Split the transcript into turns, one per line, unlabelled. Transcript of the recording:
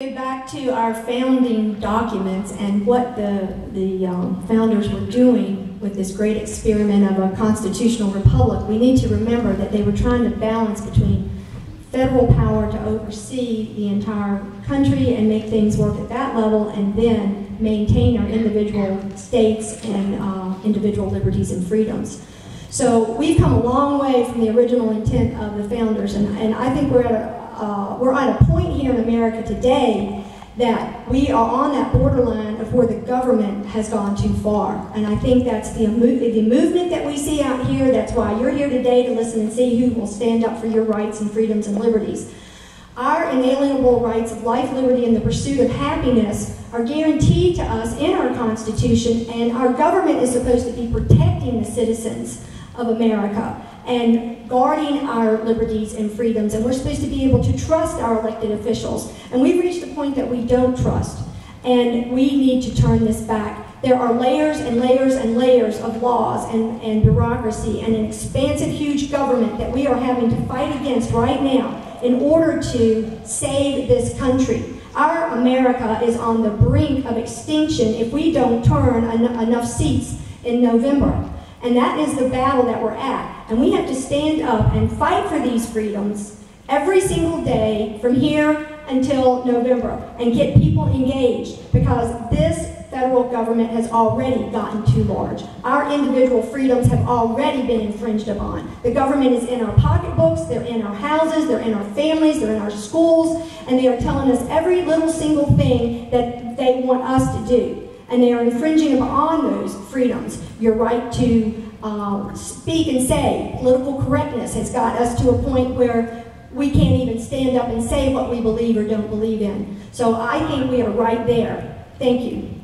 Back to our founding documents and what the founders were doing with this great experiment of a constitutional republic, we need to remember that they were trying to balance between federal power to oversee the entire country and make things work at that level, and then maintain our individual states and individual liberties and freedoms. So we've come a long way from the original intent of the founders, and I think we're at a point here in America today that we are on that borderline of where the government has gone too far. And I think that's the movement that we see out here. That's why you're here today, to listen and see who will stand up for your rights and freedoms and liberties. Our inalienable rights of life, liberty, and the pursuit of happiness are guaranteed to us in our Constitution, and our government is supposed to be protecting the citizens of America and guarding our liberties and freedoms, and we're supposed to be able to trust our elected officials. And we've reached a point that we don't trust, and we need to turn this back. There are layers and layers and layers of laws and bureaucracy and an expansive, huge government that we are having to fight against right now in order to save this country. Our America is on the brink of extinction if we don't turn enough seats in November. And that is the battle that we're at. And we have to stand up and fight for these freedoms every single day from here until November and get people engaged, because this federal government has already gotten too large. Our individual freedoms have already been infringed upon. The government is in our pocketbooks, they're in our houses, they're in our families, they're in our schools, and they are telling us every little single thing that they want us to do. And they are infringing upon those freedoms. Your right to speak and say. Political correctness has got us to a point where we can't even stand up and say what we believe or don't believe in. So I think we are right there. Thank you.